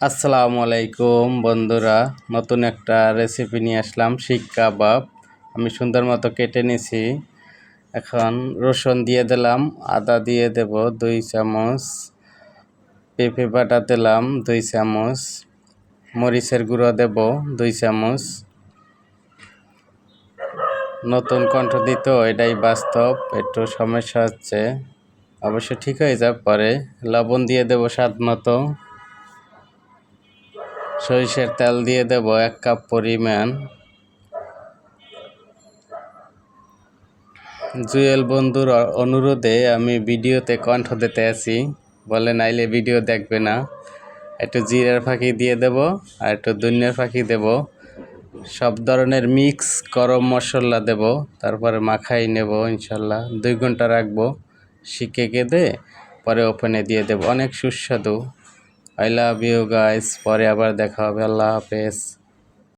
আসসালামু আলাইকুম বন্ধুরা, নতুন একটা রেসিপি নিয়ে আসলাম শিক কাবাব। আমি সুন্দর মতো কেটে নিছি। এখন রসুন দিয়ে দিলাম, আদা দিয়ে দেব 2 চামচ, পেঁপে বাটা দিলাম 2 চামচ, মরিচের গুঁড়ো দেব 2 চামচ। নতুন কণ্ঠ দিত, এটাই বাস্তব, একটু সমস্যা হচ্ছে, অবশ্য ঠিক হয়ে যাবে পরে। লবণ দিয়ে দেব স্বাদ মতো। সরিষার তেল দিয়ে দেব 1 কাপ পরিমাণ। জুয়েল বন্ধুর অনুরোধে আমি ভিডিওতে কণ্ঠ দিতে আছি, বলে নাইলে ভিডিও দেখবে না। একটু জিরার ফাঁকি দিয়ে দেব আর একটু ধনিয়ার ফাঁকি দেব। সব ধরনের মিক্স গরম মশলা দেব, তারপরে মাখাই নেব। ইনশাল্লাহ 2 ঘন্টা রাখবো শিকে কেঁদে, পরে ওপেনে দিয়ে দেব। অনেক সুস্বাদু। I love you guys. পরে আবার দেখা হবে। আল্লাহ হাফেজ।